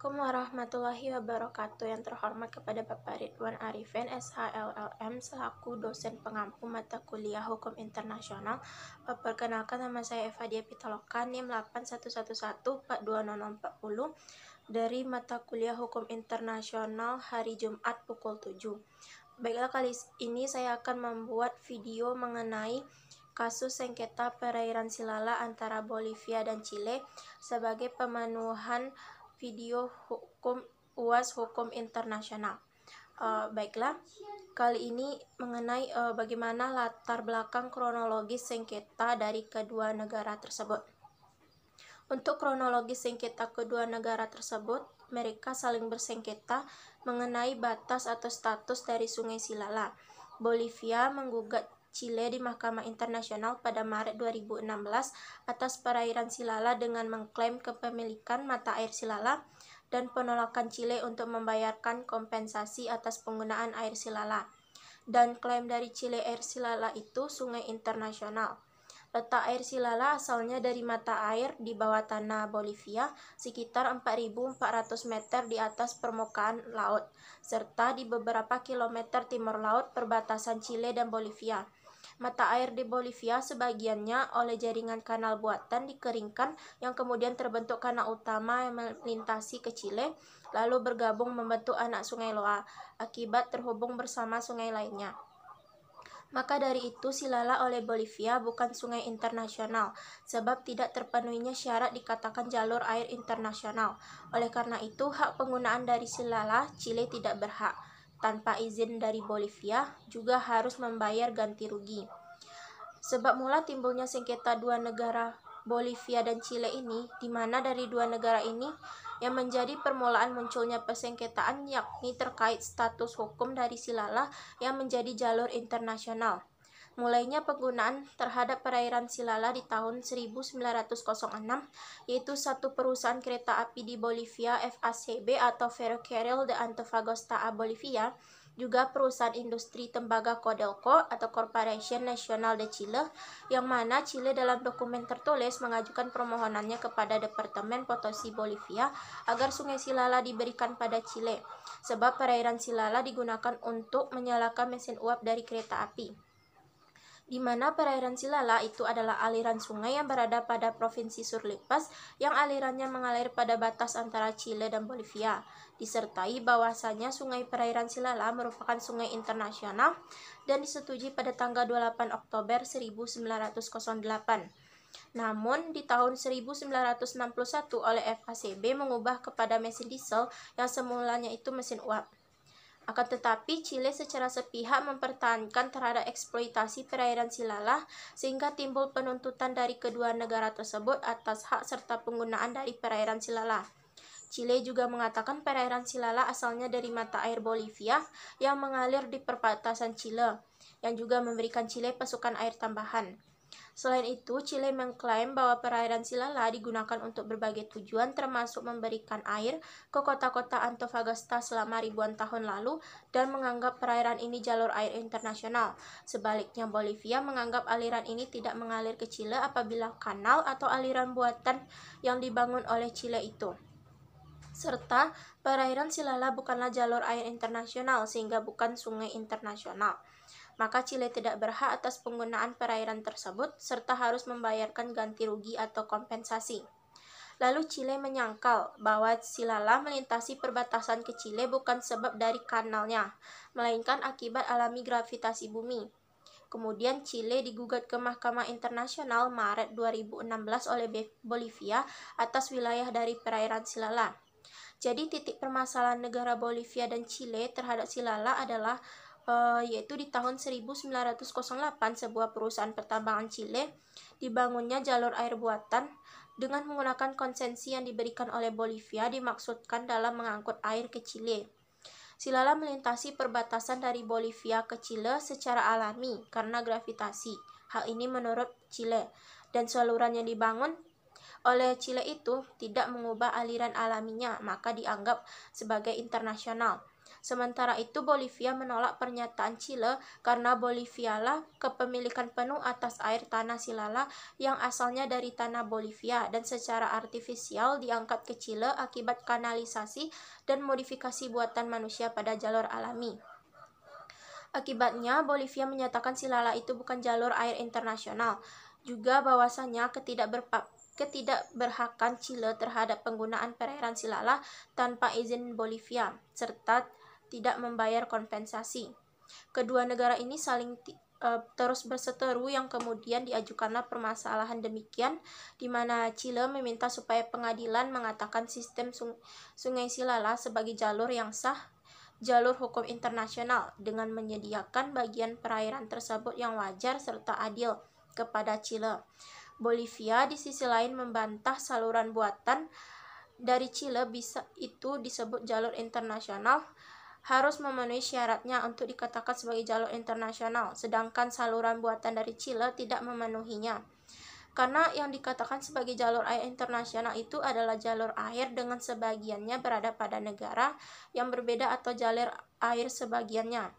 Assalamualaikum warahmatullahi wabarakatuh. Yang terhormat kepada Bapak Ridwan Arifin, SHLLM, selaku dosen pengampu mata kuliah Hukum Internasional. Perkenalkan, nama saya Eva Dia Pitaloka, NIM 8111420040 dari mata kuliah Hukum Internasional hari Jumat pukul 7. Baiklah, kali ini saya akan membuat video mengenai kasus sengketa perairan Silala antara Bolivia dan Chile sebagai pemenuhan video hukum UAS Hukum Internasional. Baiklah, kali ini mengenai bagaimana latar belakang kronologis sengketa dari kedua negara tersebut. Untuk kronologis sengketa kedua negara tersebut, mereka saling bersengketa mengenai batas atau status dari Sungai Silala. Bolivia menggugat Chile di Mahkamah Internasional pada Maret 2016 atas perairan Silala dengan mengklaim kepemilikan mata air Silala dan penolakan Chile untuk membayarkan kompensasi atas penggunaan air Silala. Dan klaim dari Chile air Silala itu sungai internasional. Letak air Silala asalnya dari mata air di bawah tanah Bolivia sekitar 4.400 meter di atas permukaan laut, serta di beberapa kilometer timur laut perbatasan Chile dan Bolivia. Mata air di Bolivia sebagiannya oleh jaringan kanal buatan dikeringkan yang kemudian terbentuk kanal utama yang melintasi ke Chile, lalu bergabung membentuk anak sungai Loa akibat terhubung bersama sungai lainnya. Maka dari itu Silala oleh Bolivia bukan sungai internasional, sebab tidak terpenuhinya syarat dikatakan jalur air internasional. Oleh karena itu, hak penggunaan dari Silala, Chile tidak berhak. Tanpa izin dari Bolivia, juga harus membayar ganti rugi. Sebab mula timbulnya sengketa dua negara Bolivia dan Chile ini, di mana dari dua negara ini yang menjadi permulaan munculnya persengketaan yakni terkait status hukum dari Silala yang menjadi jalur internasional. Mulainya penggunaan terhadap perairan Silala di tahun 1906, yaitu satu perusahaan kereta api di Bolivia FACB atau Ferrocarril de Antofagasta a Bolivia, juga perusahaan industri tembaga Codelco atau Corporación Nacional de Chile, yang mana Chile dalam dokumen tertulis mengajukan permohonannya kepada Departemen Potosi Bolivia agar Sungai Silala diberikan pada Chile, sebab perairan Silala digunakan untuk menyalakan mesin uap dari kereta api. Di mana perairan Silala itu adalah aliran sungai yang berada pada Provinsi Surlipas yang alirannya mengalir pada batas antara Chile dan Bolivia, disertai bahwasanya sungai perairan Silala merupakan sungai internasional dan disetujui pada tanggal 28 Oktober 1908. Namun, di tahun 1961 oleh FACB mengubah kepada mesin diesel yang semulanya itu mesin uap. Akan tetapi, Chile secara sepihak mempertahankan terhadap eksploitasi perairan Silala sehingga timbul penuntutan dari kedua negara tersebut atas hak serta penggunaan dari perairan Silala. Chile juga mengatakan perairan Silala asalnya dari mata air Bolivia yang mengalir di perbatasan Chile, yang juga memberikan Chile pasukan air tambahan. Selain itu, Chile mengklaim bahwa perairan Silala digunakan untuk berbagai tujuan termasuk memberikan air ke kota-kota Antofagasta selama ribuan tahun lalu dan menganggap perairan ini jalur air internasional. Sebaliknya, Bolivia menganggap aliran ini tidak mengalir ke Chile apabila kanal atau aliran buatan yang dibangun oleh Chile itu. Serta perairan Silala bukanlah jalur air internasional sehingga bukan sungai internasional. Maka Chile tidak berhak atas penggunaan perairan tersebut serta harus membayarkan ganti rugi atau kompensasi. Lalu Chile menyangkal bahwa Silala melintasi perbatasan ke Chile bukan sebab dari kanalnya, melainkan akibat alami gravitasi bumi. Kemudian Chile digugat ke Mahkamah Internasional Maret 2016 oleh Bolivia atas wilayah dari perairan Silala. Jadi titik permasalahan negara Bolivia dan Chile terhadap Silala adalah yaitu di tahun 1908 sebuah perusahaan pertambangan Chile dibangunnya jalur air buatan dengan menggunakan konsensi yang diberikan oleh Bolivia dimaksudkan dalam mengangkut air ke Chile. Silala melintasi perbatasan dari Bolivia ke Chile secara alami karena gravitasi. Hal ini menurut Chile, dan saluran yang dibangun oleh Chile itu tidak mengubah aliran alaminya, maka dianggap sebagai internasional. Sementara itu, Bolivia menolak pernyataan Chile karena Bolivialah kepemilikan penuh atas air tanah Silala yang asalnya dari tanah Bolivia dan secara artifisial diangkat ke Chile akibat kanalisasi dan modifikasi buatan manusia pada jalur alami. Akibatnya, Bolivia menyatakan Silala itu bukan jalur air internasional. Juga bahwasanya ketidakberhakan Chile terhadap penggunaan perairan Silala tanpa izin Bolivia, serta tidak membayar kompensasi. Kedua negara ini saling terus berseteru yang kemudian diajukanlah permasalahan demikian, di mana Chile meminta supaya pengadilan mengatakan sistem Sungai Silala sebagai jalur yang sah, jalur hukum internasional, dengan menyediakan bagian perairan tersebut yang wajar serta adil kepada Chile. Bolivia di sisi lain membantah saluran buatan dari Chile bisa itu disebut jalur internasional harus memenuhi syaratnya untuk dikatakan sebagai jalur internasional, sedangkan saluran buatan dari Chile tidak memenuhinya. Karena yang dikatakan sebagai jalur air internasional itu adalah jalur air dengan sebagiannya berada pada negara yang berbeda atau jalur air sebagiannya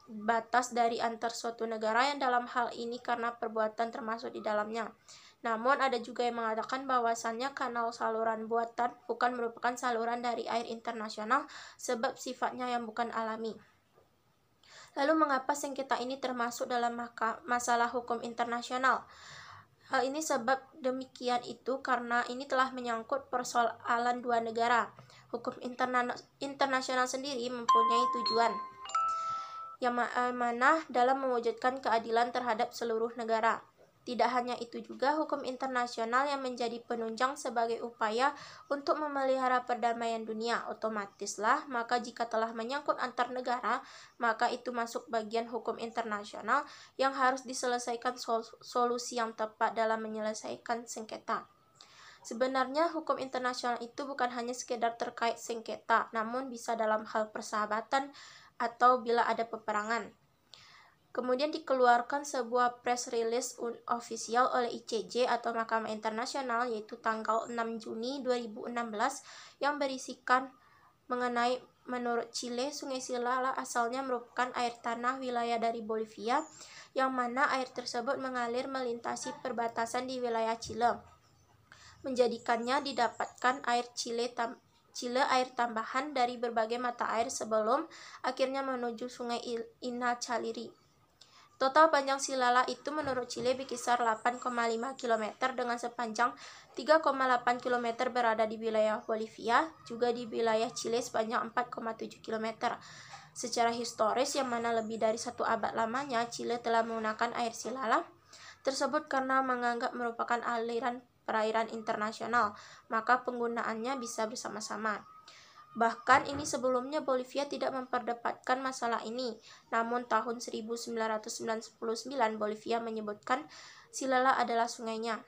batas dari antar suatu negara yang dalam hal ini karena perbuatan termasuk di dalamnya. Namun ada juga yang mengatakan bahwasannya kanal saluran buatan bukan merupakan saluran dari air internasional sebab sifatnya yang bukan alami. Lalu mengapa sengketa ini termasuk dalam masalah hukum internasional? Hal ini sebab demikian itu karena ini telah menyangkut persoalan dua negara. Hukum internasional sendiri mempunyai tujuan yang mana dalam mewujudkan keadilan terhadap seluruh negara. Tidak hanya itu juga, hukum internasional yang menjadi penunjang sebagai upaya untuk memelihara perdamaian dunia. Otomatislah, maka jika telah menyangkut antar negara, maka itu masuk bagian hukum internasional yang harus diselesaikan solusi yang tepat dalam menyelesaikan sengketa. Sebenarnya hukum internasional itu bukan hanya sekedar terkait sengketa, namun bisa dalam hal persahabatan atau bila ada peperangan. Kemudian dikeluarkan sebuah press release official oleh ICJ atau Mahkamah Internasional yaitu tanggal 6 Juni 2016 yang berisikan mengenai menurut Chile, Sungai Silala asalnya merupakan air tanah wilayah dari Bolivia yang mana air tersebut mengalir melintasi perbatasan di wilayah Chile, menjadikannya didapatkan air Chile air tambahan dari berbagai mata air sebelum akhirnya menuju Sungai Inacaliri. Total panjang Silala itu menurut Chile berkisar 8,5 km dengan sepanjang 3,8 km berada di wilayah Bolivia, juga di wilayah Chile sepanjang 4,7 km. Secara historis yang mana lebih dari 1 abad lamanya Chile telah menggunakan air Silala tersebut karena menganggap merupakan aliran perairan internasional, maka penggunaannya bisa bersama-sama. Bahkan ini sebelumnya Bolivia tidak memperdebatkan masalah ini, namun tahun 1999 Bolivia menyebutkan Silala adalah sungainya.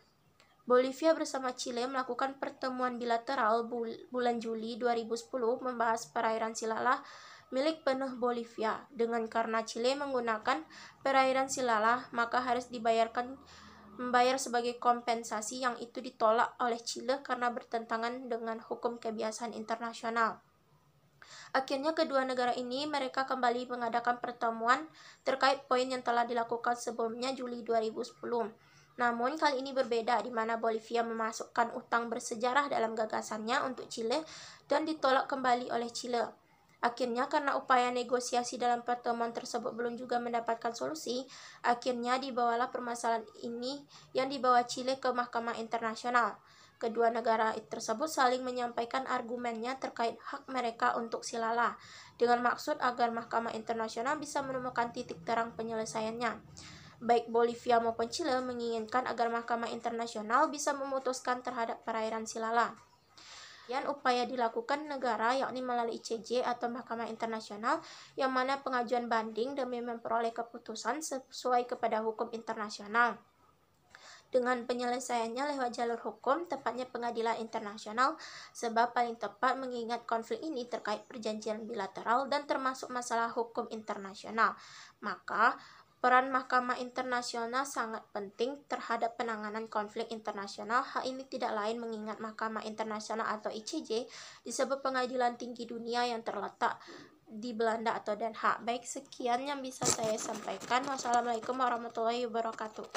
Bolivia bersama Chile melakukan pertemuan bilateral bulan Juli 2010 membahas perairan Silala milik penuh Bolivia. Dengan karena Chile menggunakan perairan Silala, maka harus membayar sebagai kompensasi yang itu ditolak oleh Chile karena bertentangan dengan hukum kebiasaan internasional. Akhirnya kedua negara ini mereka kembali mengadakan pertemuan terkait poin yang telah dilakukan sebelumnya Juli 2010. Namun kali ini berbeda di mana Bolivia memasukkan utang bersejarah dalam gagasannya untuk Chile dan ditolak kembali oleh Chile. Akhirnya karena upaya negosiasi dalam pertemuan tersebut belum juga mendapatkan solusi, akhirnya dibawalah permasalahan ini yang dibawa Chile ke Mahkamah Internasional. Kedua negara tersebut saling menyampaikan argumennya terkait hak mereka untuk Silala, dengan maksud agar Mahkamah Internasional bisa menemukan titik terang penyelesaiannya. Baik Bolivia maupun Chile menginginkan agar Mahkamah Internasional bisa memutuskan terhadap perairan Silala. Dan upaya dilakukan negara yakni melalui ICJ atau Mahkamah Internasional yang mana pengajuan banding demi memperoleh keputusan sesuai kepada hukum internasional. Dengan penyelesaiannya lewat jalur hukum, tepatnya pengadilan internasional, sebab paling tepat mengingat konflik ini terkait perjanjian bilateral dan termasuk masalah hukum internasional. Maka peran Mahkamah Internasional sangat penting terhadap penanganan konflik internasional. Hal ini tidak lain mengingat Mahkamah Internasional atau ICJ disebut pengadilan tinggi dunia yang terletak di Belanda atau Den Haag. Baik, sekian yang bisa saya sampaikan. Wassalamualaikum warahmatullahi wabarakatuh.